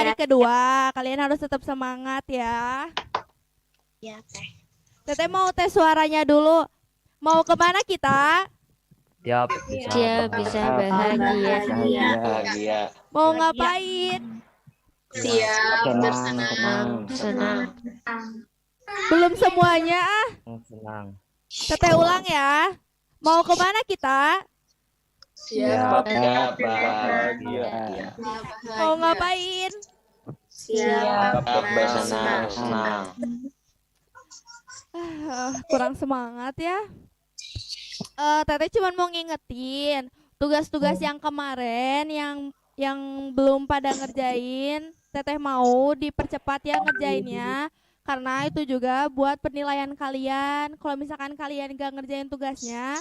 hari kedua, kalian harus tetap semangat ya. Ya, Teh. Teteh mau tes suaranya dulu. Mau kemana kita? Siap, Bisa bahagia. Bahagia. Mau ngapain? Siap, Senang. Belum semuanya ah. senang. Teteh ulang ya. Mau kemana kita? Siap. Bahagia. Mau ngapain? Siap. Senang. Kurang semangat ya. Teteh cuma mau ngingetin tugas-tugas yang kemarin yang belum pada ngerjain. Teteh mau dipercepat ya ngerjainnya. Karena itu juga buat penilaian kalian. Kalau misalkan kalian gak ngerjain tugasnya,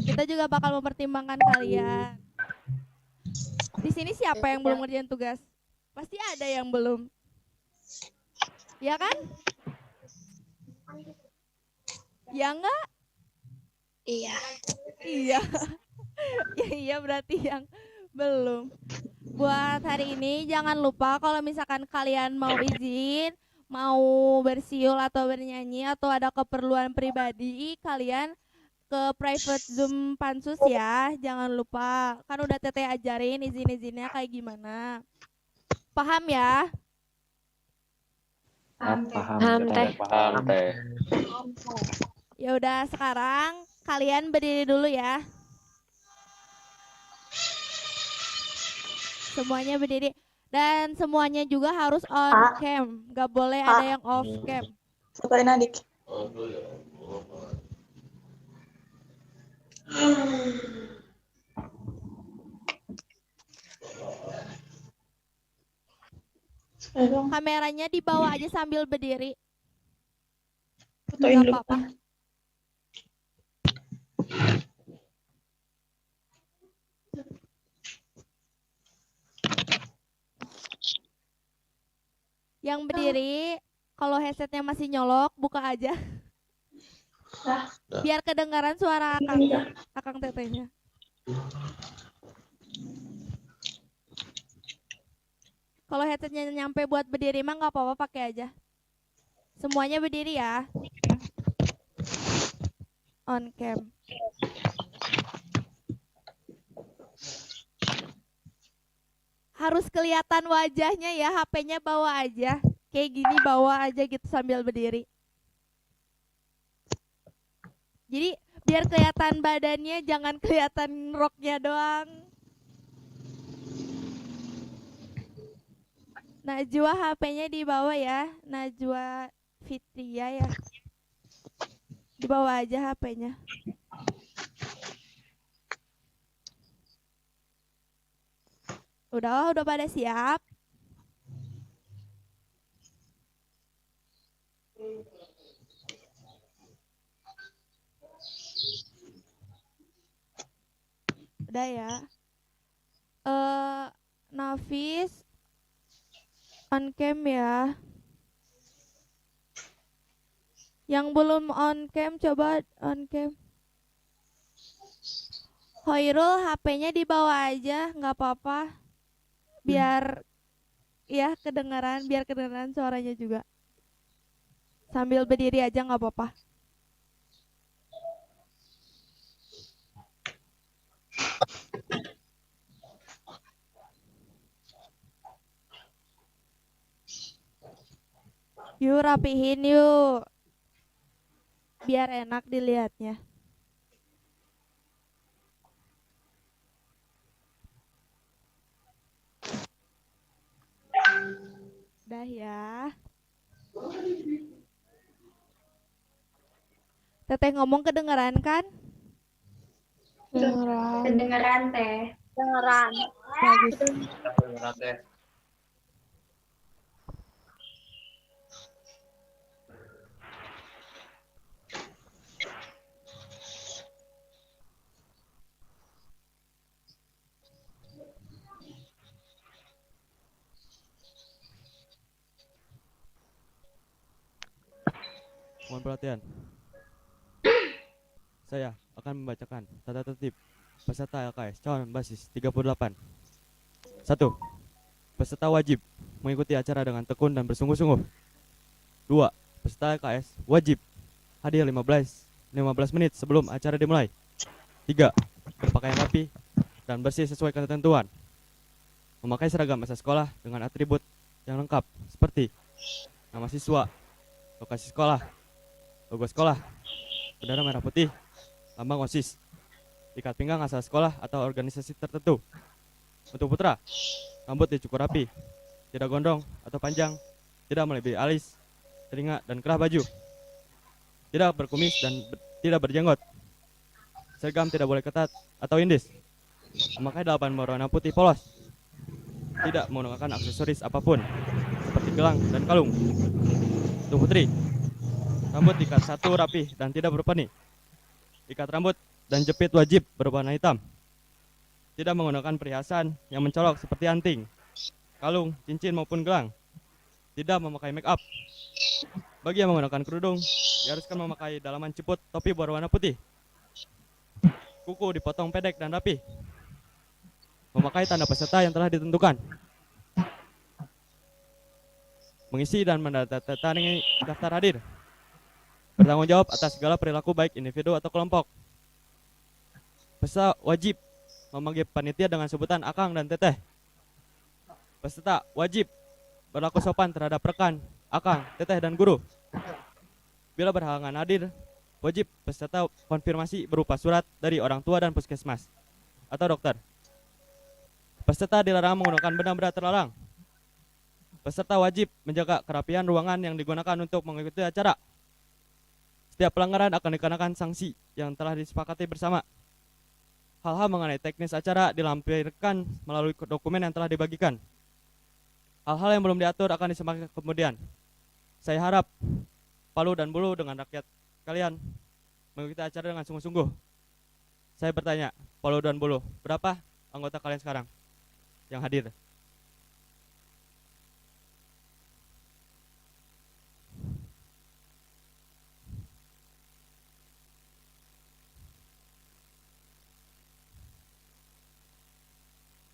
kita juga bakal mempertimbangkan kalian. Di sini siapa yang belum ngerjain tugas? Pasti ada yang belum. Ya kan? Ya enggak? Iya. Iya. Ya iya berarti yang belum. Buat hari ini jangan lupa kalau misalkan kalian mau izin, mau bersiul atau bernyanyi atau ada keperluan pribadi, kalian ke private Zoom Pansus ya. Jangan lupa. Kan udah Teteh ajarin izin-izinnya kayak gimana. Paham ya? Paham, Teh. Paham, Teh. Ya udah sekarang kalian berdiri dulu ya. Semuanya berdiri dan semuanya juga harus on cam. Gak boleh ada yang off cam. Sabarin adik. Kameranya dibawa aja sambil berdiri. Fotoin Gak dulu. apa-apa. Yang berdiri, kalau headsetnya masih nyolok, buka aja. Biar kedengaran suara akang tetehnya. Kalau headsetnya nyampe buat berdiri mah nggak apa-apa, pakai aja. Semuanya berdiri ya. On cam. Harus kelihatan wajahnya ya, HP-nya bawa aja. Kayak gini bawa aja gitu sambil berdiri. Jadi biar kelihatan badannya, jangan kelihatan roknya doang. Najwa HP-nya dibawa ya, Najwa Fitria ya. Dibawa aja HP-nya. Udah pada siap? Udah ya. Nafis on cam ya. Yang belum on cam coba on cam. Hoirul HP-nya dibawa aja, nggak apa-apa. Biar ya kedengaran, biar kedengaran suaranya juga. Sambil berdiri aja nggak apa-apa. Yuk rapihin yuk. Biar enak dilihatnya. Udah ya. Teteh ngomong kedengeran kan? Kedengeran, Teh. Beneran. Bagus. Mohon perhatian. Saya akan membacakan tata tertib peserta LKS calon basis 38. 1. Peserta wajib mengikuti acara dengan tekun dan bersungguh-sungguh. 2. Peserta LKS wajib hadir 15 menit sebelum acara dimulai. 3. Berpakaian rapi dan bersih sesuai ketentuan. Memakai seragam masa sekolah dengan atribut yang lengkap seperti nama siswa, lokasi sekolah, logo sekolah, bendera merah putih, lambang OSIS, ikat pinggang asal sekolah atau organisasi tertentu. Untuk putra, rambut dicukur rapi, tidak gondrong atau panjang, tidak melebihi alis, telinga, dan kerah baju. Tidak berkumis dan tidak berjenggot. Seragam tidak boleh ketat atau indis. Memakai dalban berwarna putih polos. Tidak menggunakan aksesoris apapun, seperti gelang dan kalung. Untuk putri, rambut diikat satu rapi dan tidak berpeni. Ikat rambut dan jepit wajib berwarna hitam. Tidak menggunakan perhiasan yang mencolok seperti anting, kalung, cincin maupun gelang. Tidak memakai make up. Bagi yang menggunakan kerudung, diharuskan memakai dalaman ciput topi berwarna putih. Kuku dipotong pendek dan rapi. Memakai tanda peserta yang telah ditentukan. Mengisi dan menandatangani daftar hadir. Bertanggung jawab atas segala perilaku baik individu atau kelompok. Peserta wajib memanggil panitia dengan sebutan akang dan teteh. Peserta wajib berlaku sopan terhadap rekan, akang, teteh, dan guru. Bila berhalangan hadir, wajib peserta konfirmasi berupa surat dari orang tua dan puskesmas atau dokter. Peserta dilarang menggunakan benda-benda terlarang. Peserta wajib menjaga kerapian ruangan yang digunakan untuk mengikuti acara. Setiap pelanggaran akan dikenakan sanksi yang telah disepakati bersama. Hal-hal mengenai teknis acara dilampirkan melalui dokumen yang telah dibagikan. Hal-hal yang belum diatur akan disemakin kemudian. Saya harap Palu dan Bulu dengan rakyat kalian mengikuti acara dengan sungguh-sungguh. Saya bertanya, Palu dan Bulu, berapa anggota kalian sekarang yang hadir?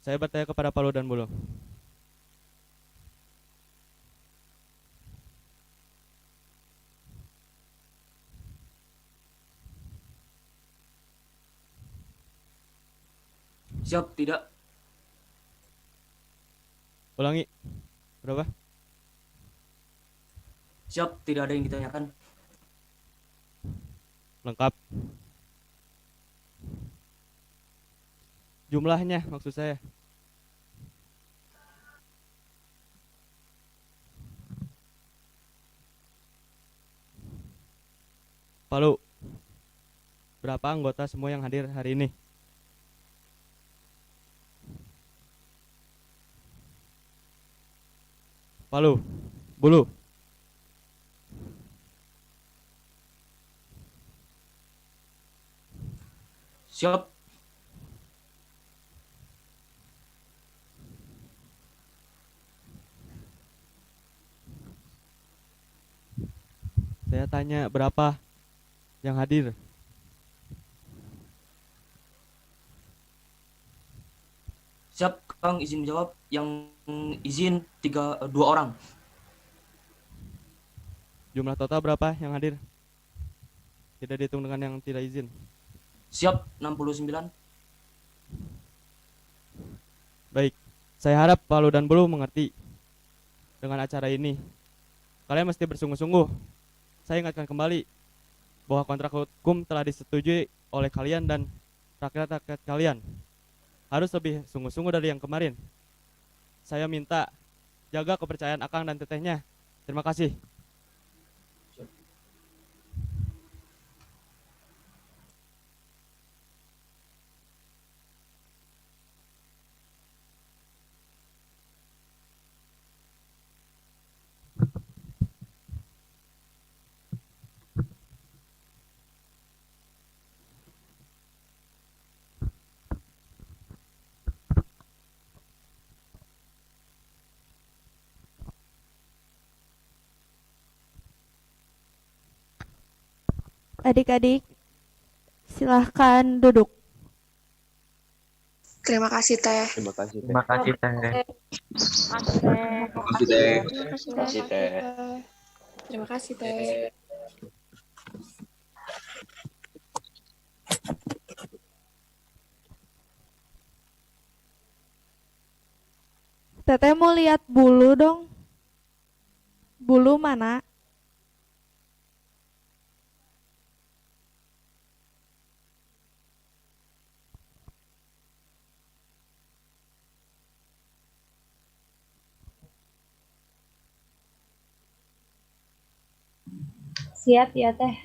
Saya bertanya kepada Palu dan Bulu. Siap, tidak. Ulangi. Berapa? Siap, tidak ada yang ditanyakan. Lengkap. Jumlahnya maksud saya. Palu, berapa anggota semua yang hadir hari ini? Palu, Bulu. Siap. Saya tanya berapa yang hadir? Siap, Kang, izin menjawab. Yang izin 2 orang. Jumlah total berapa yang hadir? Tidak dihitung dengan yang tidak izin. Siap, 69. Baik, saya harap Palu dan Bulu mengerti dengan acara ini. Kalian mesti bersungguh-sungguh. Saya ingatkan kembali bahwa kontrak hukum telah disetujui oleh kalian dan rakyat-rakyat kalian. Harus lebih sungguh-sungguh dari yang kemarin. Saya minta jaga kepercayaan akang dan tetehnya. Terima kasih. Adik-adik, silahkan duduk. Terima kasih Teh. Terima kasih Teh. Terima kasih Teh. Kasih Teh. Kasih Teh. Terima kasih Teh. Teteh mau lihat bulu dong. Bulu mana? Siap ya Teh.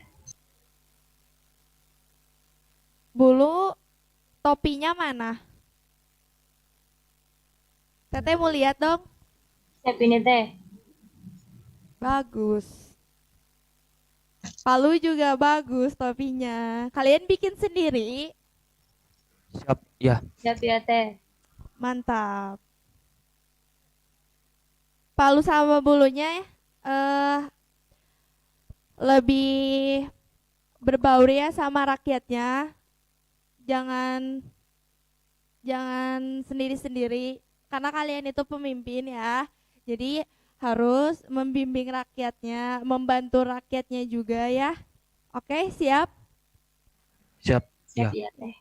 Bulu topinya mana? Teteh mau lihat dong. Siap ini Teh. Bagus. Palu juga bagus topinya. Kalian bikin sendiri? Siap, ya. Siap ya Teh. Mantap. Palu sama bulunya lebih berbaur ya sama rakyatnya. Jangan sendiri-sendiri karena kalian itu pemimpin ya. Jadi harus membimbing rakyatnya, membantu rakyatnya juga ya. Oke, siap? Siap, Siap ya. ya Teh.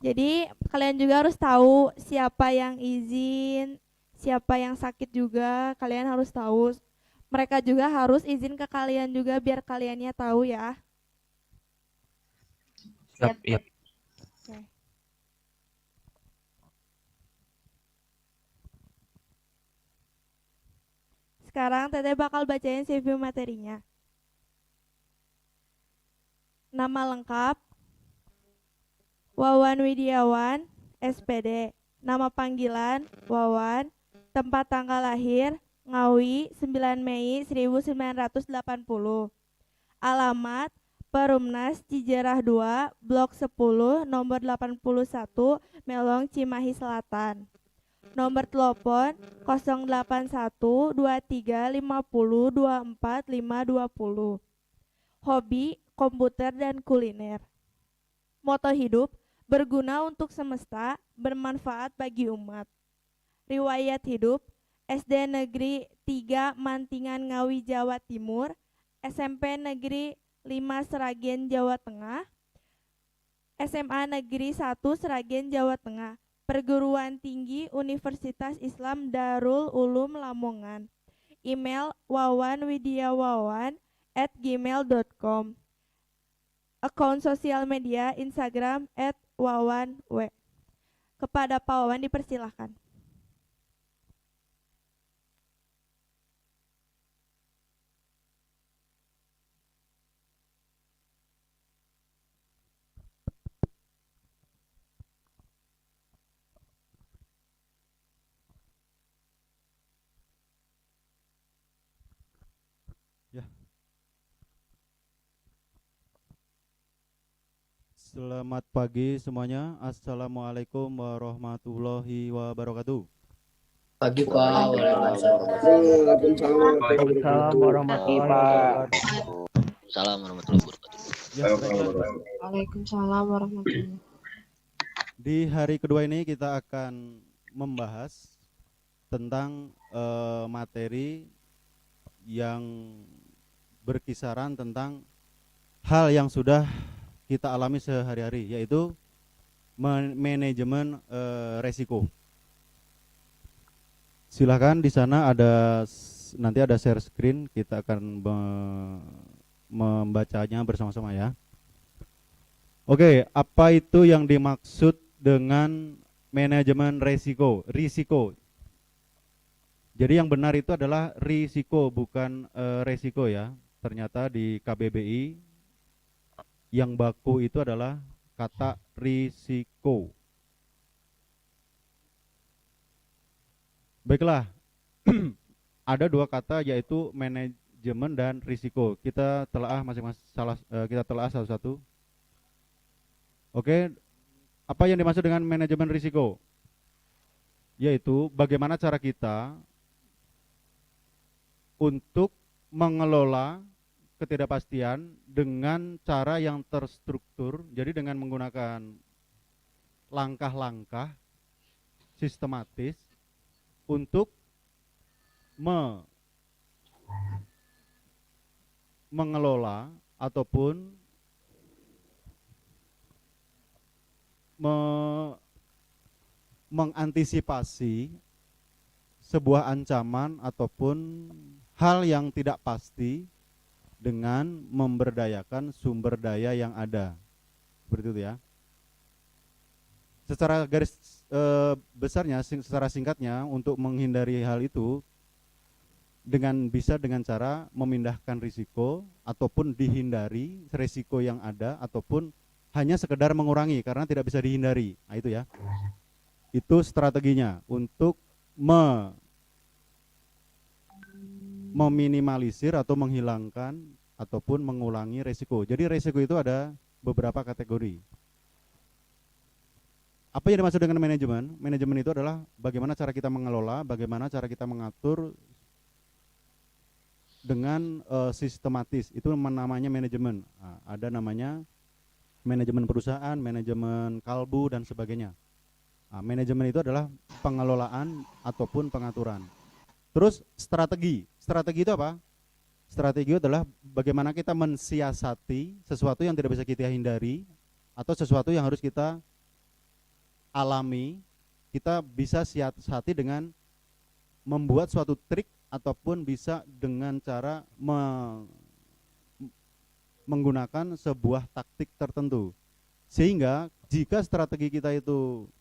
Jadi kalian juga harus tahu siapa yang izin, siapa yang sakit juga, kalian harus tahu. Mereka juga harus izin ke kalian juga biar kaliannya tahu ya. Siap, ya. Oke. Sekarang Teteh bakal bacain CV materinya. Nama lengkap Wawan Widiawan, SPD. Nama panggilan Wawan. Tempat tanggal lahir Ngawi 9 Mei 1980. Alamat Perumnas Cijerah 2, Blok 10, nomor 81, Melong, Cimahi Selatan. Nomor telepon 081 23 50 24 520. Hobi komputer dan kuliner. Moto hidup berguna untuk semesta, bermanfaat bagi umat. Riwayat hidup SD Negeri 3 Mantingan Ngawi Jawa Timur, SMP Negeri 5 Seragen Jawa Tengah, SMA Negeri 1 Seragen Jawa Tengah, Perguruan Tinggi Universitas Islam Darul Ulum Lamongan. Email wawanwidiawawan@gmail.com. Akun sosial media Instagram @wawanw. Kepada Pak Wawan dipersilahkan. Selamat pagi semuanya. Assalamualaikum warahmatullahi wabarakatuh. Pagi Pak. Waalaikumsalam warahmatullahi wabarakatuh. Salam warahmatullahi wabarakatuh. Ya, baiklah. Waalaikumsalam warahmatullahi. Di hari kedua ini kita akan membahas tentang materi yang berkisaran tentang hal yang sudah kita alami sehari-hari, yaitu manajemen resiko. Silakan di sana nanti ada share screen, kita akan membacanya bersama-sama ya. Oke, apa itu yang dimaksud dengan manajemen risiko? Jadi yang benar itu adalah risiko, bukan resiko ya. Ternyata di KBBI yang baku itu adalah kata risiko. Baiklah, ada dua kata yaitu manajemen dan risiko. Kita telah kita telah satu-satu. Oke, apa yang dimaksud dengan manajemen risiko? Yaitu bagaimana cara kita untuk mengelola ketidakpastian dengan cara yang terstruktur, jadi dengan menggunakan langkah-langkah sistematis untuk mengelola ataupun mengantisipasi sebuah ancaman ataupun hal yang tidak pasti dengan memberdayakan sumber daya yang ada. Seperti itu ya. Secara garis besarnya, secara singkatnya, untuk menghindari hal itu bisa dengan cara memindahkan risiko ataupun dihindari risiko yang ada ataupun hanya sekedar mengurangi karena tidak bisa dihindari. Nah, itu ya. Itu strateginya untuk meminimalisir atau menghilangkan ataupun mengulangi risiko. Jadi risiko itu ada beberapa kategori. Apa yang dimaksud dengan manajemen? Manajemen itu adalah bagaimana cara kita mengelola, bagaimana cara kita mengatur dengan sistematis. Itu namanya manajemen. Nah, ada namanya manajemen perusahaan, manajemen kalbu dan sebagainya. Nah, manajemen itu adalah pengelolaan ataupun pengaturan. Terus strategi. Strategi itu apa? Strategi itu adalah bagaimana kita mensiasati sesuatu yang tidak bisa kita hindari atau sesuatu yang harus kita alami. Kita bisa siasati dengan membuat suatu trik ataupun bisa dengan cara menggunakan sebuah taktik tertentu. Sehingga jika strategi kita itu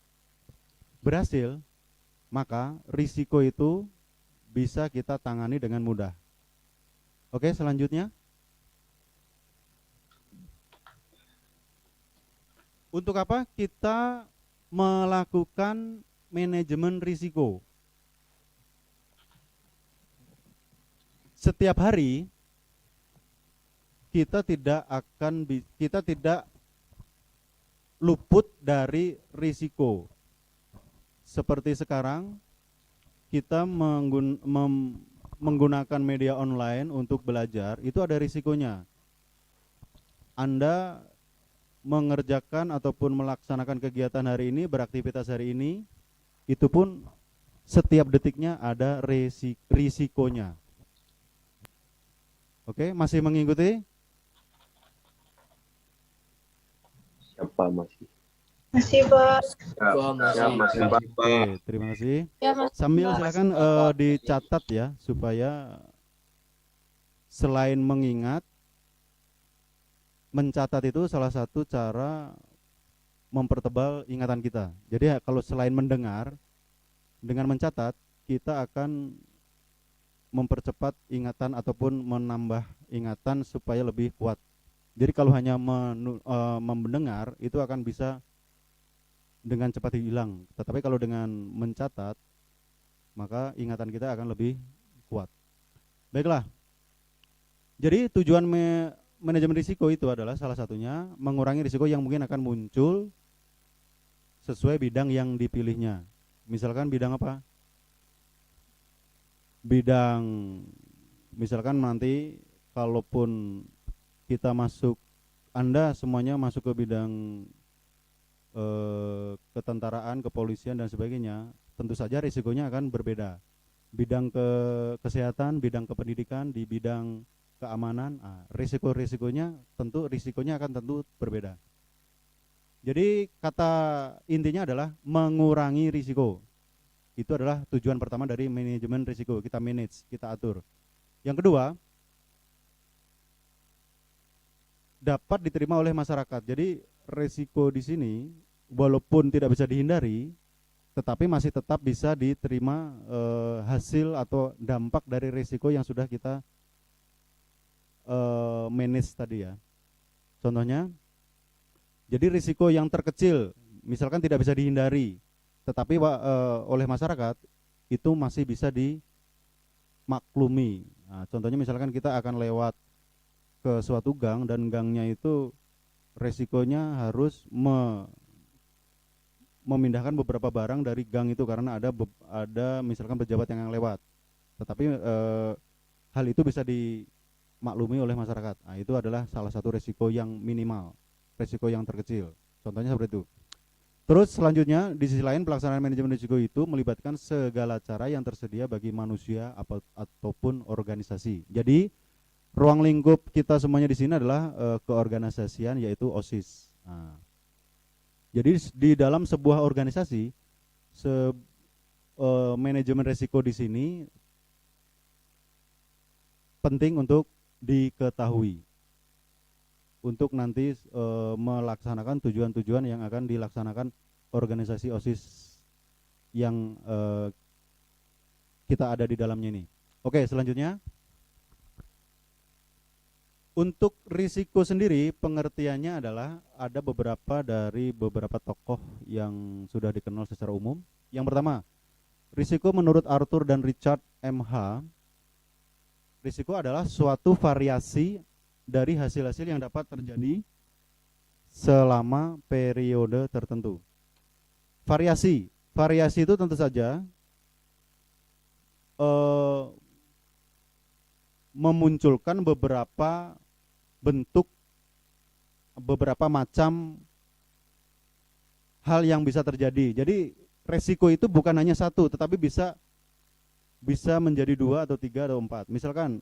berhasil, maka risiko itu bisa kita tangani dengan mudah. Oke, selanjutnya. Untuk apa kita melakukan manajemen risiko? Setiap hari kita tidak luput dari risiko. Seperti sekarang kita menggunakan media online untuk belajar, itu ada risikonya. Anda mengerjakan ataupun melaksanakan kegiatan hari ini, beraktivitas hari ini, itu pun setiap detiknya ada risikonya. Oke, masih mengikuti? Siapa masih? Masih, Pak. Masih, Pak. Oke, terima kasih. Ya, Mas. Sambil silakan dicatat ya, supaya selain mengingat, mencatat itu salah satu cara mempertebal ingatan kita. Jadi kalau selain mendengar, dengan mencatat kita akan mempercepat ingatan ataupun menambah ingatan supaya lebih kuat. Jadi kalau hanya mendengar itu akan bisa dengan cepat hilang. Tetapi kalau dengan mencatat, maka ingatan kita akan lebih kuat. Baiklah. Jadi tujuan manajemen risiko itu adalah salah satunya mengurangi risiko yang mungkin akan muncul sesuai bidang yang dipilihnya. Misalkan bidang apa? Misalkan nanti kalaupun kita Anda semuanya masuk ke bidang ketentaraan, kepolisian dan sebagainya, tentu saja risikonya akan berbeda. Bidang kesehatan, bidang kependidikan, di bidang keamanan, risikonya akan tentu berbeda. Jadi kata intinya adalah mengurangi risiko. Itu adalah tujuan pertama dari manajemen risiko. Kita manage, kita atur. Yang kedua, dapat diterima oleh masyarakat. Jadi risiko di sini walaupun tidak bisa dihindari, tetapi masih tetap bisa diterima hasil atau dampak dari risiko yang sudah kita manage tadi ya. Contohnya, jadi risiko yang terkecil, misalkan tidak bisa dihindari, tetapi oleh masyarakat itu masih bisa dimaklumi. Nah, contohnya misalkan kita akan lewat ke suatu gang dan gangnya itu resikonya harus memindahkan beberapa barang dari gang itu karena ada misalkan pejabat yang lewat. Tetapi hal itu bisa dimaklumi oleh masyarakat. Nah, itu adalah salah satu resiko yang minimal, resiko yang terkecil. Contohnya seperti itu. Terus selanjutnya di sisi lain pelaksanaan manajemen risiko itu melibatkan segala cara yang tersedia bagi manusia ataupun organisasi. Jadi ruang lingkup kita semuanya di sini adalah keorganisasian, yaitu OSIS. Nah, jadi di dalam sebuah organisasi manajemen risiko di sini penting untuk diketahui untuk nanti melaksanakan tujuan-tujuan yang akan dilaksanakan organisasi OSIS yang kita ada di dalamnya ini. Oke, selanjutnya untuk risiko sendiri pengertiannya adalah ada beberapa tokoh yang sudah dikenal secara umum. Yang pertama, risiko menurut Arthur dan Richard MH, risiko adalah suatu variasi dari hasil-hasil yang dapat terjadi selama periode tertentu. Variasi itu tentu saja memunculkan beberapa bentuk, beberapa macam hal yang bisa terjadi. Jadi resiko itu bukan hanya satu, tetapi bisa menjadi 2 atau 3 atau 4. Misalkan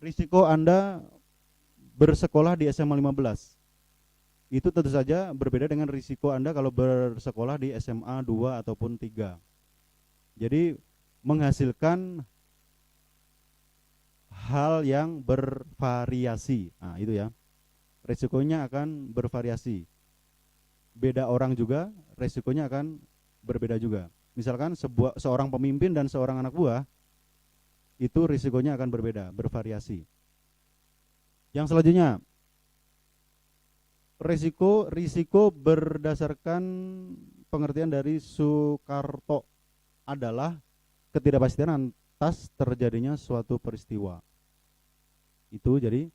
risiko Anda bersekolah di SMA 15. Itu tentu saja berbeda dengan risiko Anda kalau bersekolah di SMA 2 ataupun 3. Jadi menghasilkan hal yang bervariasi. Nah, itu ya. Risikonya akan bervariasi. Beda orang juga, risikonya akan berbeda juga. Misalkan seorang pemimpin dan seorang anak buah, itu risikonya akan berbeda, bervariasi. Yang selanjutnya, risiko berdasarkan pengertian dari Soekarto adalah ketidakpastian atas terjadinya suatu peristiwa. Itu jadi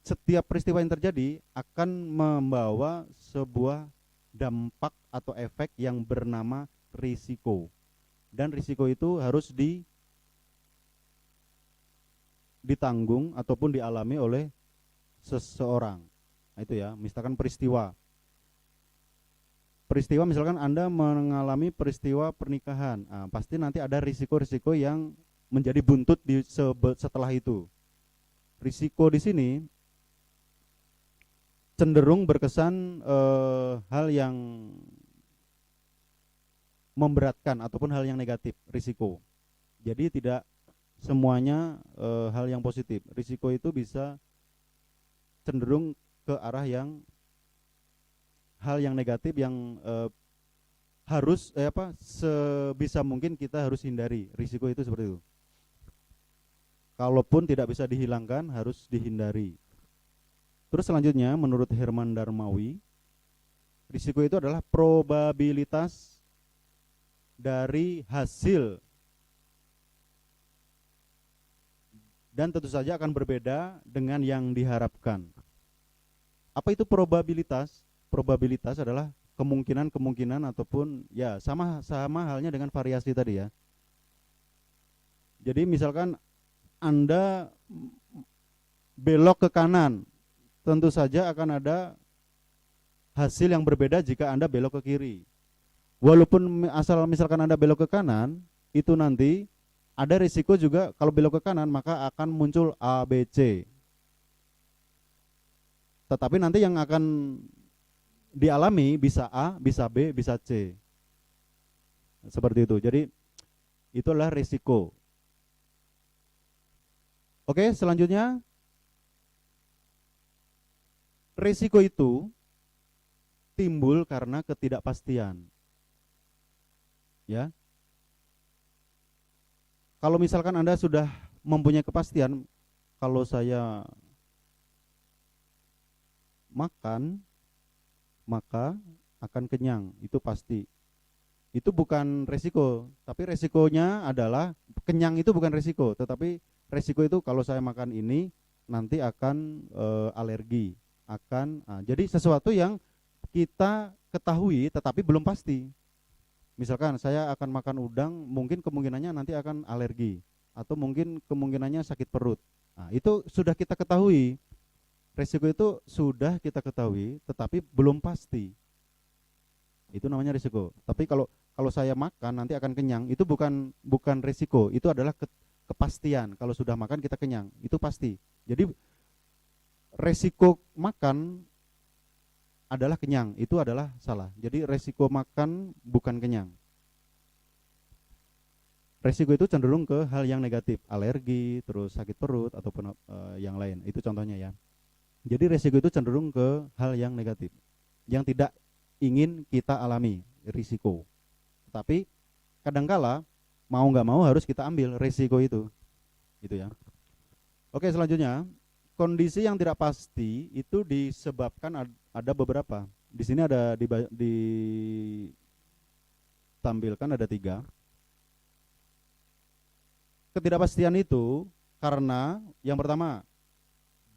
setiap peristiwa yang terjadi akan membawa sebuah dampak atau efek yang bernama risiko. Dan risiko itu harus ditanggung ataupun dialami oleh seseorang. Nah, itu ya, misalkan peristiwa misalkan Anda mengalami peristiwa pernikahan, nah, pasti nanti ada risiko-risiko yang menjadi buntut setelah itu. Risiko di sini cenderung berkesan hal yang memberatkan ataupun hal yang negatif, risiko. Jadi tidak semuanya hal yang positif. Risiko itu bisa cenderung ke arah yang hal yang negatif yang harus sebisa mungkin kita harus hindari. Risiko itu seperti itu. Kalaupun tidak bisa dihilangkan, harus dihindari. Terus selanjutnya, menurut Herman Darmawi, risiko itu adalah probabilitas dari hasil, dan tentu saja akan berbeda dengan yang diharapkan. Apa itu probabilitas? Probabilitas adalah kemungkinan ataupun ya sama halnya dengan variasi tadi ya. Jadi misalkan Anda belok ke kanan, tentu saja akan ada hasil yang berbeda jika Anda belok ke kiri. Walaupun misalkan Anda belok ke kanan, itu nanti ada risiko juga kalau belok ke kanan maka akan muncul A, B, C. Tetapi nanti yang akan dialami bisa A, bisa B, bisa C. Seperti itu. Jadi itulah risiko. Oke, selanjutnya risiko itu timbul karena ketidakpastian. Ya. Kalau misalkan Anda sudah mempunyai kepastian, kalau saya makan maka akan kenyang, itu pasti. Itu bukan resiko, tapi resikonya adalah kenyang itu bukan resiko, tetapi resiko itu kalau saya makan ini nanti akan alergi, jadi sesuatu yang kita ketahui tetapi belum pasti. Misalkan saya akan makan udang, mungkin kemungkinannya nanti akan alergi, atau mungkin kemungkinannya sakit perut. Nah, itu sudah kita ketahui. Resiko itu sudah kita ketahui tetapi belum pasti. Itu namanya risiko. Tapi kalau saya makan nanti akan kenyang, itu bukan risiko, itu adalah kepastian. Kalau sudah makan kita kenyang, itu pasti. Jadi resiko makan adalah kenyang, itu adalah salah. Jadi resiko makan bukan kenyang. Resiko itu cenderung ke hal yang negatif, alergi, terus sakit perut ataupun yang lain. Itu contohnya ya. Jadi resiko itu cenderung ke hal yang negatif, yang tidak ingin kita alami, risiko. Tapi kadangkala mau nggak mau harus kita ambil resiko itu ya. Oke, selanjutnya kondisi yang tidak pasti itu disebabkan ada beberapa. Di sini ada ditampilkan ada 3. Ketidakpastian itu karena yang pertama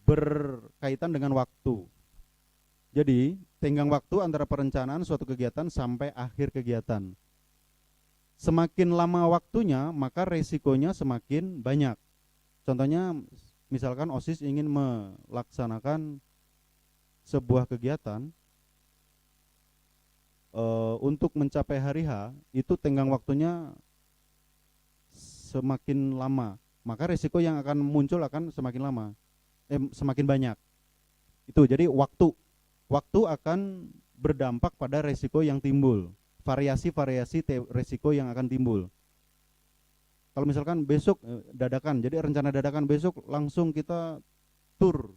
berkaitan dengan waktu. Jadi tenggang waktu antara perencanaan suatu kegiatan sampai akhir kegiatan. Semakin lama waktunya, maka resikonya semakin banyak. Contohnya, misalkan OSIS ingin melaksanakan sebuah kegiatan untuk mencapai hari H, itu tenggang waktunya semakin lama, maka resiko yang akan muncul akan semakin banyak. Itu jadi waktu akan berdampak pada resiko yang timbul, variasi resiko yang akan timbul. Kalau misalkan besok dadakan, jadi rencana dadakan besok langsung kita tur,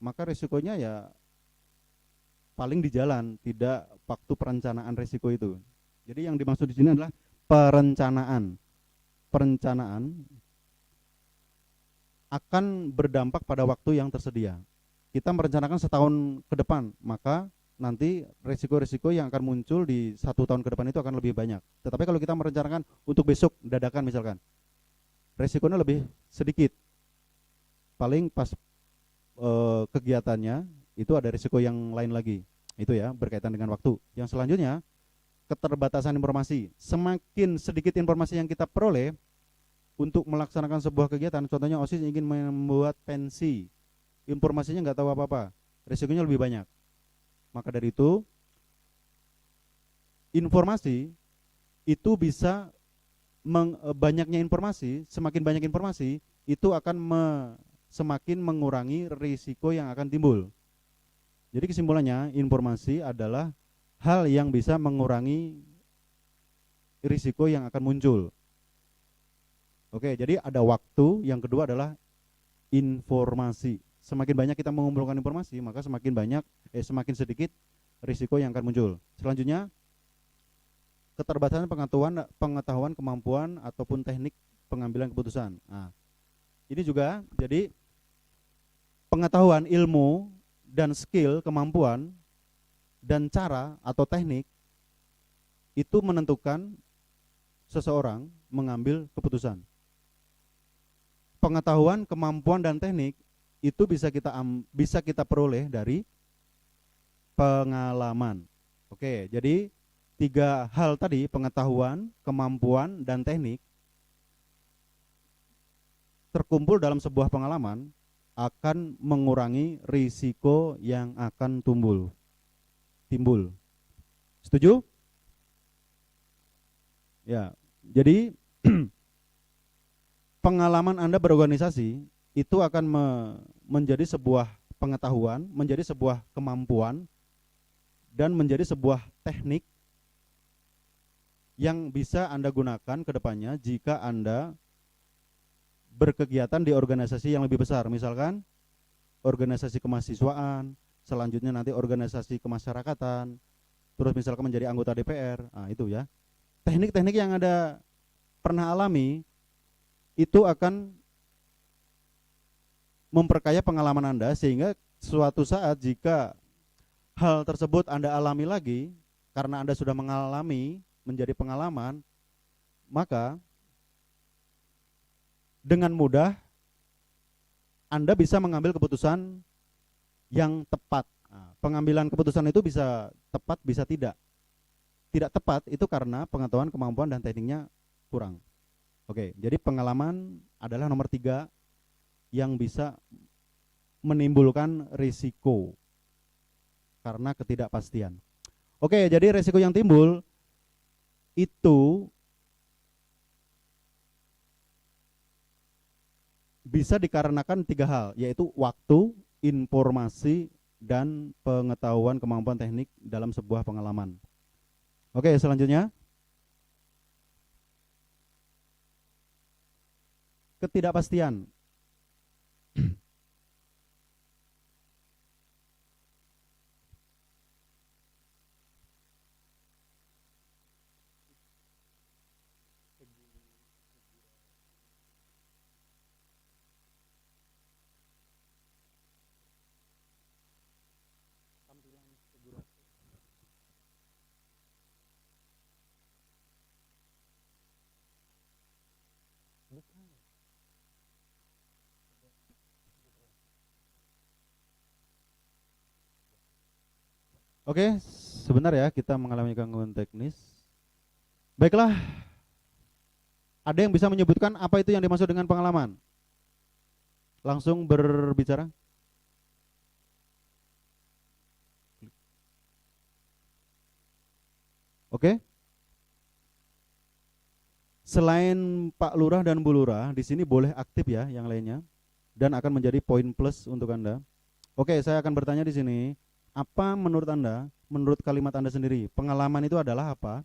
maka resikonya ya paling di jalan, tidak waktu perencanaan resiko itu. Jadi yang dimaksud di sini adalah perencanaan akan berdampak pada waktu yang tersedia. Kita merencanakan setahun ke depan, maka nanti resiko-resiko yang akan muncul di 1 tahun ke depan itu akan lebih banyak. Tetapi kalau kita merencanakan untuk besok dadakan misalkan, resikonya lebih sedikit. Paling pas kegiatannya itu ada resiko yang lain lagi. Itu ya, berkaitan dengan waktu. Yang selanjutnya, keterbatasan informasi. Semakin sedikit informasi yang kita peroleh untuk melaksanakan sebuah kegiatan, contohnya OSIS ingin membuat pensi, informasinya nggak tahu apa-apa, resikonya lebih banyak. Maka dari itu, informasi itu bisa banyaknya informasi, semakin banyak informasi itu akan semakin mengurangi risiko yang akan timbul. Jadi kesimpulannya, informasi adalah hal yang bisa mengurangi risiko yang akan muncul. Oke, jadi ada waktu, yang kedua adalah informasi. Semakin banyak kita mengumpulkan informasi, maka semakin sedikit risiko yang akan muncul. Selanjutnya, keterbatasan pengetahuan, kemampuan ataupun teknik pengambilan keputusan. Nah, ini juga jadi pengetahuan, ilmu dan skill, kemampuan dan cara atau teknik itu menentukan seseorang mengambil keputusan. Pengetahuan, kemampuan dan teknik itu bisa kita peroleh dari pengalaman. Oke, jadi 3 hal tadi, pengetahuan, kemampuan dan teknik, terkumpul dalam sebuah pengalaman akan mengurangi risiko yang akan timbul. Setuju? Ya, jadi pengalaman Anda berorganisasi itu akan menjadi sebuah pengetahuan, menjadi sebuah kemampuan, dan menjadi sebuah teknik yang bisa Anda gunakan ke depannya jika Anda berkegiatan di organisasi yang lebih besar. Misalkan organisasi kemahasiswaan, selanjutnya nanti organisasi kemasyarakatan, terus misalkan menjadi anggota DPR. Nah, itu ya. Teknik-teknik yang Anda pernah alami itu akan memperkaya pengalaman Anda, sehingga suatu saat jika hal tersebut Anda alami lagi, karena Anda sudah mengalami menjadi pengalaman, maka dengan mudah Anda bisa mengambil keputusan yang tepat. Nah, pengambilan keputusan itu bisa tepat, bisa tidak. Tidak tepat itu karena pengetahuan, kemampuan dan tekniknya kurang. Oke, jadi pengalaman adalah nomor 3 yang bisa menimbulkan risiko karena ketidakpastian. Oke, jadi risiko yang timbul itu bisa dikarenakan 3 hal, yaitu waktu, informasi, dan pengetahuan kemampuan teknik dalam sebuah pengalaman. Oke, selanjutnya. Ketidakpastian. Oke, sebentar ya, kita mengalami gangguan teknis. Baiklah, ada yang bisa menyebutkan apa itu yang dimaksud dengan pengalaman? Langsung berbicara. Oke. Selain Pak Lurah dan Bu Lurah, di sini boleh aktif ya yang lainnya, dan akan menjadi poin plus untuk Anda. Oke, saya akan bertanya di sini. Apa menurut Anda, menurut kalimat Anda sendiri, pengalaman itu adalah apa?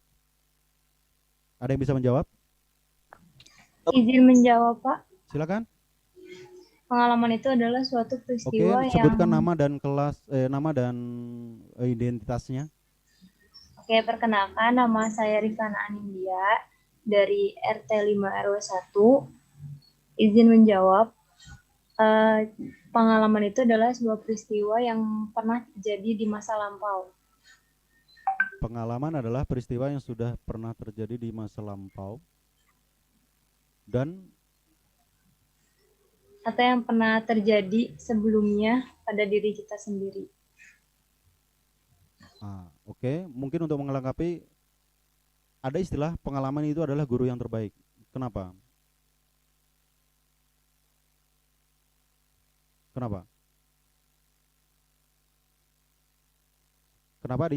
Ada yang bisa menjawab? Izin menjawab, Pak. Silakan. Pengalaman itu adalah suatu Oke, peristiwa sebutkan yang... nama dan kelas, nama dan identitasnya. Oke, perkenalkan nama saya Rifana Anindya dari RT 5 RW 1. Izin menjawab. Pengalaman itu adalah sebuah peristiwa yang pernah terjadi di masa lampau. Pengalaman adalah peristiwa yang sudah pernah terjadi di masa lampau dan atau yang pernah terjadi sebelumnya pada diri kita sendiri. Oke. Mungkin untuk melengkapi, ada istilah pengalaman itu adalah guru yang terbaik. Kenapa? Kenapa? Kenapa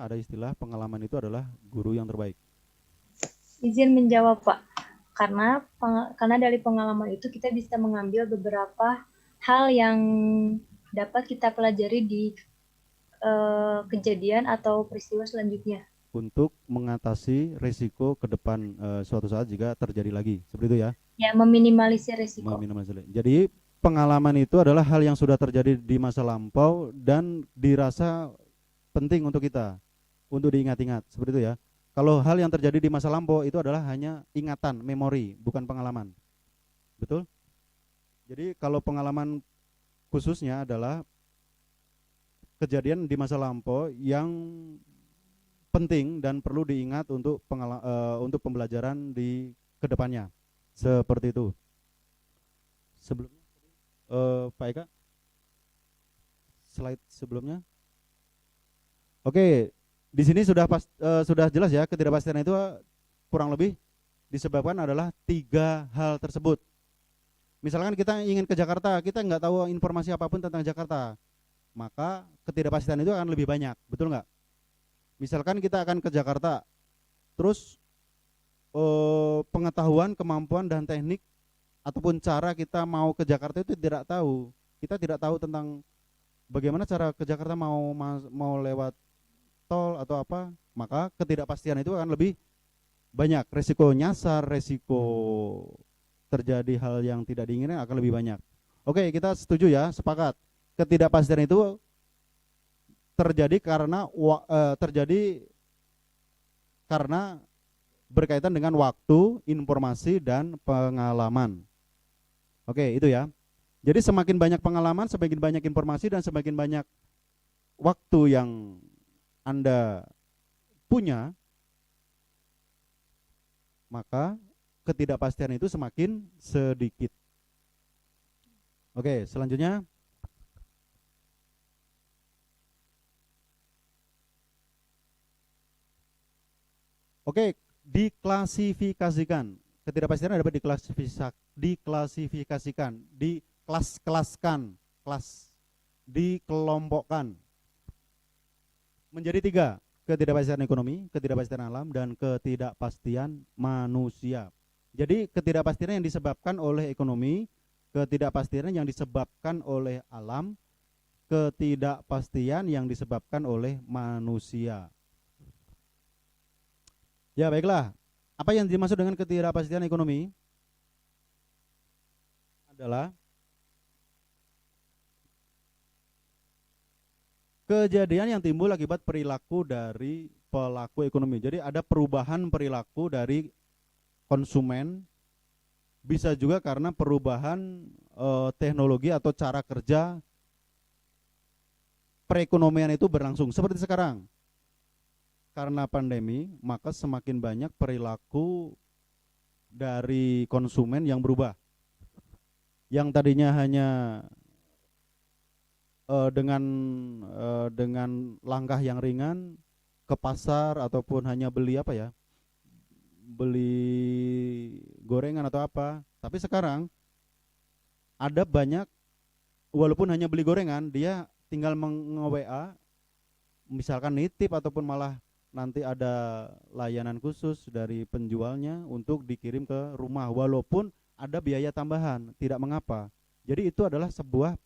ada istilah pengalaman itu adalah guru yang terbaik? Izin menjawab, Pak. Karena dari pengalaman itu kita bisa mengambil beberapa hal yang dapat kita pelajari di kejadian atau peristiwa selanjutnya. Untuk mengatasi risiko ke depan suatu saat jika terjadi lagi. Seperti itu ya? Ya, meminimalisir risiko. Jadi pengalaman itu adalah hal yang sudah terjadi di masa lampau dan dirasa penting untuk kita, untuk diingat-ingat. Seperti itu ya? Kalau hal yang terjadi di masa lampau itu adalah hanya ingatan, memori, bukan pengalaman. Betul? Jadi kalau pengalaman khususnya adalah kejadian di masa lampau yang penting dan perlu diingat untuk pembelajaran di kedepannya. Seperti itu. Sebelumnya, Pak Eka, slide sebelumnya. Oke. Di sini sudah jelas ya, ketidakpastian itu kurang lebih disebabkan adalah 3 hal tersebut. Misalkan kita ingin ke Jakarta, kita nggak tahu informasi apapun tentang Jakarta, maka ketidakpastian itu akan lebih banyak, betul nggak? Misalkan kita akan ke Jakarta, terus pengetahuan, kemampuan dan teknik ataupun cara kita mau ke Jakarta itu tidak tahu. Kita tidak tahu tentang bagaimana cara ke Jakarta, mau lewat tol atau apa, maka ketidakpastian itu akan lebih banyak. Resiko nyasar, resiko terjadi hal yang tidak diinginkan akan lebih banyak. Oke, kita setuju ya, sepakat. Ketidakpastian itu terjadi karena berkaitan dengan waktu, informasi, dan pengalaman. Oke, itu ya. Jadi semakin banyak pengalaman, semakin banyak informasi, dan semakin banyak waktu yang Anda punya, maka ketidakpastian itu semakin sedikit. Oke, selanjutnya. Oke, diklasifikasikan. Ketidakpastian dapat diklasifikasikan, dikelas-kelaskan. kelas, dikelompokkan menjadi 3, ketidakpastian ekonomi, ketidakpastian alam, dan ketidakpastian manusia. Jadi ketidakpastian yang disebabkan oleh ekonomi, ketidakpastian yang disebabkan oleh alam, ketidakpastian yang disebabkan oleh manusia. Ya baiklah, apa yang dimaksud dengan ketidakpastian ekonomi? Adalah kejadian yang timbul akibat perilaku dari pelaku ekonomi. Jadi ada perubahan perilaku dari konsumen, bisa juga karena perubahan teknologi atau cara kerja perekonomian itu berlangsung. Seperti sekarang, karena pandemi, maka semakin banyak perilaku dari konsumen yang berubah. Yang tadinya hanya dengan langkah yang ringan ke pasar ataupun hanya beli beli gorengan atau apa, tapi sekarang ada banyak, walaupun hanya beli gorengan, dia tinggal nge-WA, misalkan nitip ataupun malah nanti ada layanan khusus dari penjualnya untuk dikirim ke rumah, walaupun ada biaya tambahan, tidak mengapa. Jadi itu adalah sebuah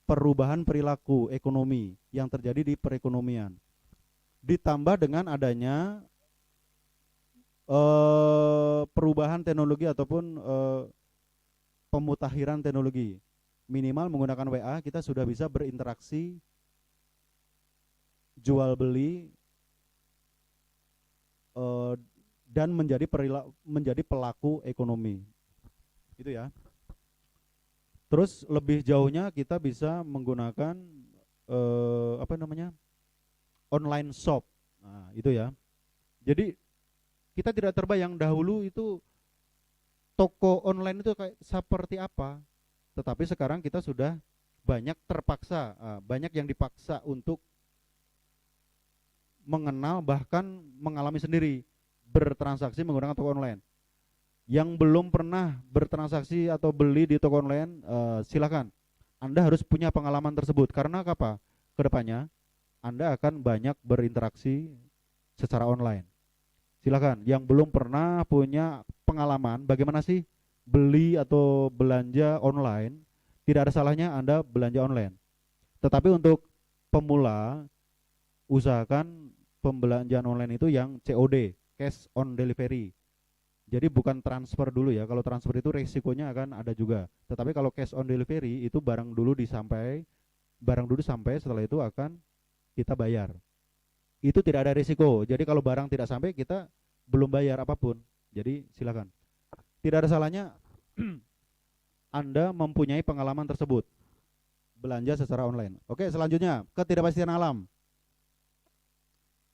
perubahan perilaku ekonomi yang terjadi di perekonomian, ditambah dengan adanya perubahan teknologi ataupun pemutakhiran teknologi. Minimal menggunakan WA kita sudah bisa berinteraksi, jual beli, dan menjadi pelaku ekonomi. Itu ya. Terus lebih jauhnya kita bisa menggunakan online shop. Nah, itu ya. Jadi kita tidak terbayang dahulu itu toko online itu kayak seperti apa. Tetapi sekarang kita sudah banyak banyak yang dipaksa untuk mengenal, bahkan mengalami sendiri bertransaksi menggunakan toko online. Yang belum pernah bertransaksi atau beli di toko online, silakan. Anda harus punya pengalaman tersebut. Karena apa? Kedepannya Anda akan banyak berinteraksi secara online. Silakan. Yang belum pernah punya pengalaman, bagaimana sih beli atau belanja online, tidak ada salahnya Anda belanja online. Tetapi untuk pemula, usahakan pembelanjaan online itu yang COD, cash on delivery. Jadi bukan transfer dulu ya. Kalau transfer itu resikonya akan ada juga. Tetapi kalau cash on delivery itu barang dulu sampai, setelah itu akan kita bayar. Itu tidak ada risiko. Jadi kalau barang tidak sampai, kita belum bayar apapun. Jadi silakan. Tidak ada salahnya Anda mempunyai pengalaman tersebut, belanja secara online. Oke, selanjutnya ketidakpastian alam.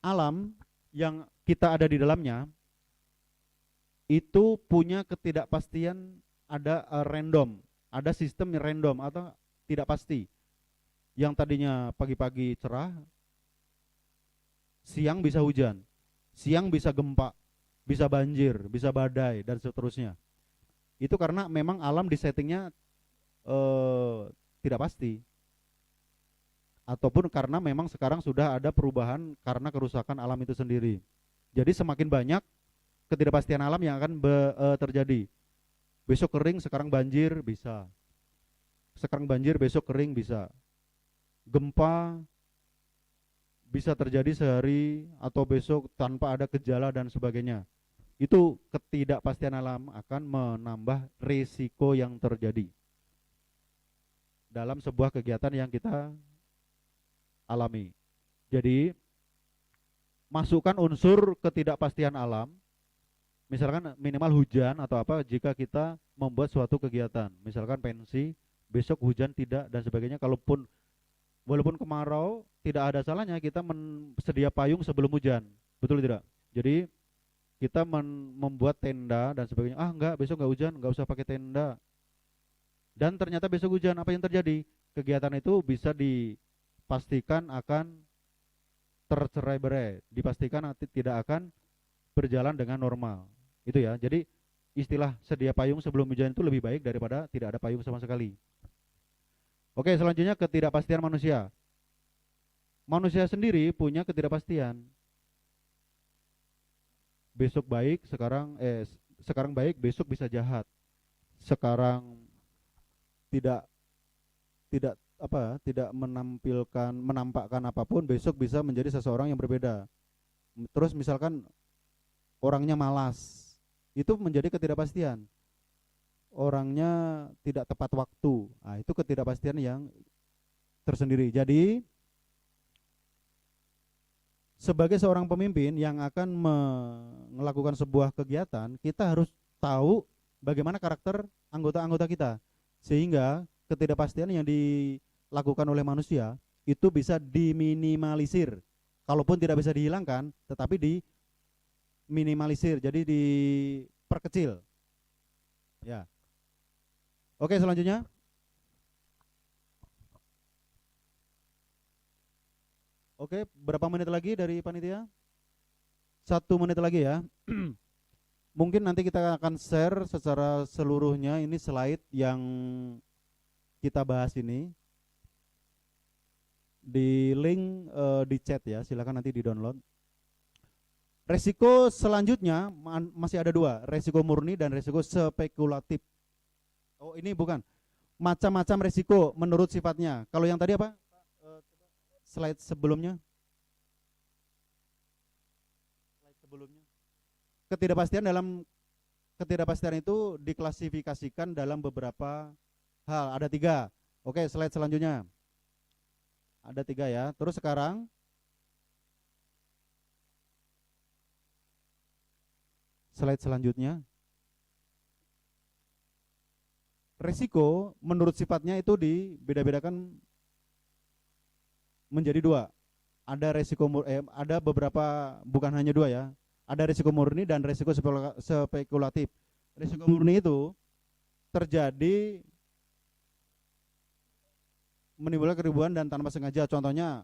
Alam yang kita ada di dalamnya itu punya ketidakpastian, ada random, ada sistem random atau tidak pasti. Yang tadinya pagi-pagi cerah, siang bisa hujan, siang bisa gempa, bisa banjir, bisa badai, dan seterusnya. Itu karena memang alam di settingnya tidak pasti. Ataupun karena memang sekarang sudah ada perubahan karena kerusakan alam itu sendiri. Jadi semakin banyak ketidakpastian alam yang akan terjadi. Besok kering, sekarang banjir, bisa. Sekarang banjir, besok kering, bisa. Gempa bisa terjadi sehari atau besok tanpa ada gejala dan sebagainya. Itu ketidakpastian alam akan menambah risiko yang terjadi dalam sebuah kegiatan yang kita alami. Jadi masukkan unsur ketidakpastian alam, misalkan minimal hujan atau apa jika kita membuat suatu kegiatan, misalkan pensi, besok hujan tidak dan sebagainya. Walaupun kemarau, tidak ada salahnya kita sedia payung sebelum hujan, betul tidak? Jadi kita membuat tenda dan sebagainya. Enggak, besok enggak hujan, enggak usah pakai tenda. Dan ternyata besok hujan, apa yang terjadi? Kegiatan itu bisa dipastikan akan tercerai-berai, dipastikan tidak akan berjalan dengan normal. Itu ya. Jadi istilah sedia payung sebelum hujan itu lebih baik daripada tidak ada payung sama sekali. Oke, selanjutnya ketidakpastian manusia. Manusia sendiri punya ketidakpastian. Besok baik, sekarang baik, besok bisa jahat. Sekarang tidak tidak tidak menampakkan apapun, besok bisa menjadi seseorang yang berbeda. Terus misalkan orangnya malas, itu menjadi ketidakpastian. Orangnya tidak tepat waktu, nah, itu ketidakpastian yang tersendiri. Jadi sebagai seorang pemimpin yang akan melakukan sebuah kegiatan, kita harus tahu bagaimana karakter anggota-anggota kita, sehingga ketidakpastian yang dilakukan oleh manusia itu bisa diminimalisir. Kalaupun tidak bisa dihilangkan, tetapi diminimalisir, jadi diperkecil. Ya. Oke, selanjutnya. Oke, berapa menit lagi dari panitia? 1 menit lagi ya. Mungkin nanti kita akan share secara seluruhnya ini slide yang kita bahas ini di link di chat ya, silakan nanti di download. Resiko selanjutnya masih ada 2, resiko murni dan resiko spekulatif. Oh, ini bukan macam-macam resiko menurut sifatnya. Kalau yang tadi apa? Slide sebelumnya. Ketidakpastian itu diklasifikasikan dalam beberapa hal. Ada 3. Oke, slide selanjutnya. Ada 3 ya. Terus sekarang slide selanjutnya. Resiko menurut sifatnya itu dibeda-bedakan menjadi 2. Ada resiko ada beberapa, bukan hanya 2 ya. Ada resiko murni dan resiko spekulatif. Resiko murni itu terjadi menimbulkan keribuan dan tanpa sengaja. Contohnya,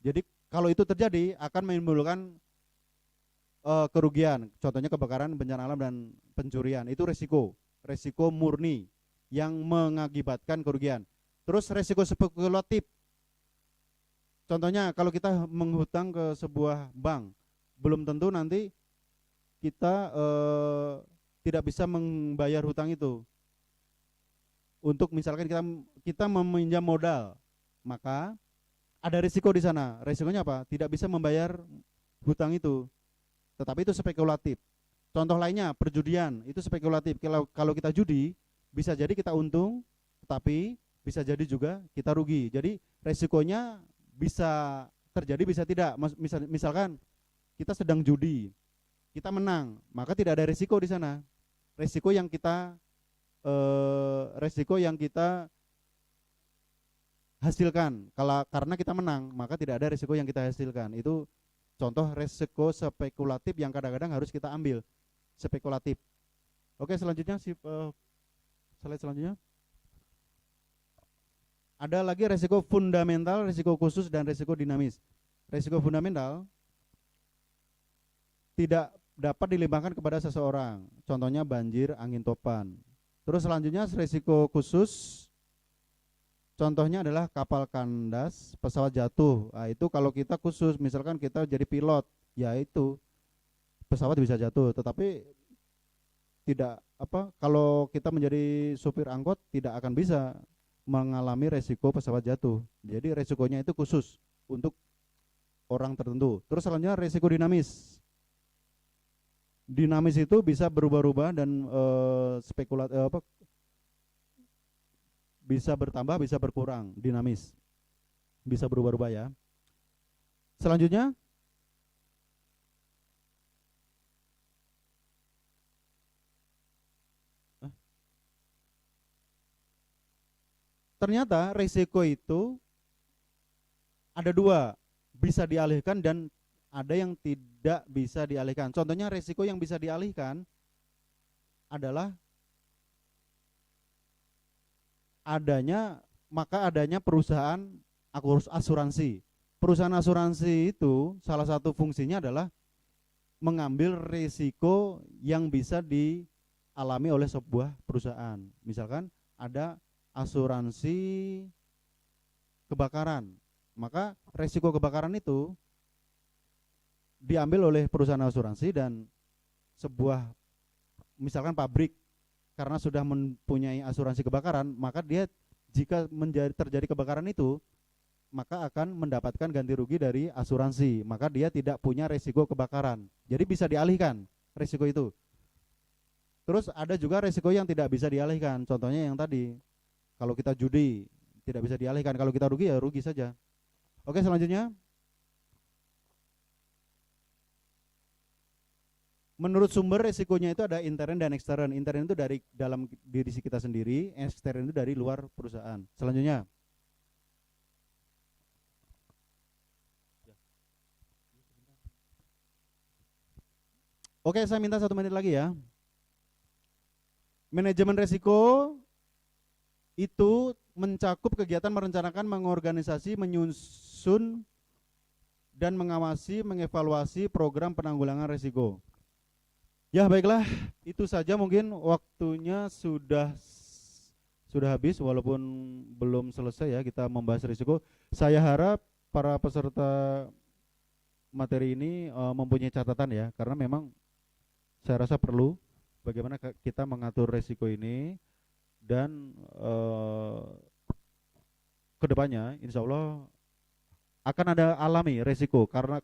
jadi kalau itu terjadi akan menimbulkan kerugian. Contohnya kebakaran, bencana alam dan pencurian. Itu resiko murni yang mengakibatkan kerugian. Terus resiko spekulatif. Contohnya kalau kita menghutang ke sebuah bank, belum tentu nanti kita tidak bisa membayar hutang itu. Untuk misalkan kita meminjam modal, maka ada risiko di sana. Risikonya apa? Tidak bisa membayar hutang itu. Tetapi itu spekulatif. Contoh lainnya perjudian, itu spekulatif. Kalau kita judi, bisa jadi kita untung, tetapi bisa jadi juga kita rugi. Jadi resikonya bisa terjadi, bisa tidak. Misalkan kita sedang judi, kita menang, maka tidak ada resiko di sana. Resiko yang kita hasilkan, karena kita menang, maka tidak ada resiko yang kita hasilkan. Itu contoh resiko spekulatif yang kadang-kadang harus kita ambil. Spekulatif. Oke, selanjutnya slide selanjutnya. Ada lagi resiko fundamental, resiko khusus, dan resiko dinamis. Resiko fundamental tidak dapat dilimpahkan kepada seseorang. Contohnya banjir, angin topan. Terus selanjutnya resiko khusus. Contohnya adalah kapal kandas, pesawat jatuh. Nah, itu kalau kita khusus, misalkan kita jadi pilot, ya itu pesawat bisa jatuh. Tetapi tidak kalau kita menjadi supir angkot tidak akan bisa mengalami resiko pesawat jatuh. Jadi resikonya itu khusus untuk orang tertentu. Terus selanjutnya resiko dinamis. Dinamis itu bisa berubah-ubah dan bisa bertambah, bisa berkurang. Dinamis bisa berubah-ubah ya. Selanjutnya ternyata resiko itu ada 2, bisa dialihkan dan ada yang tidak bisa dialihkan. Contohnya resiko yang bisa dialihkan adalah adanya perusahaan asuransi. Perusahaan asuransi itu salah satu fungsinya adalah mengambil resiko yang bisa dialami oleh sebuah perusahaan. Misalkan ada asuransi kebakaran. Maka resiko kebakaran itu diambil oleh perusahaan asuransi, dan sebuah misalkan pabrik karena sudah mempunyai asuransi kebakaran, maka dia jika terjadi kebakaran itu maka akan mendapatkan ganti rugi dari asuransi, maka dia tidak punya resiko kebakaran. Jadi bisa dialihkan resiko itu. Terus ada juga resiko yang tidak bisa dialihkan. Contohnya yang tadi, kalau kita judi tidak bisa dialihkan, kalau kita rugi ya rugi saja. Oke, selanjutnya. Menurut sumber resikonya itu ada intern dan ekstern. Intern itu dari dalam diri kita sendiri, ekstern itu dari luar perusahaan. Selanjutnya. Oke, saya minta 1 menit lagi ya. Manajemen resiko itu mencakup kegiatan merencanakan, mengorganisasi, menyusun, dan mengawasi, mengevaluasi program penanggulangan resiko. Ya baiklah, itu saja, mungkin waktunya sudah habis walaupun belum selesai ya kita membahas risiko. Saya harap para peserta materi ini mempunyai catatan ya, karena memang saya rasa perlu bagaimana kita mengatur risiko ini, dan kedepannya insya Allah akan ada alami resiko, karena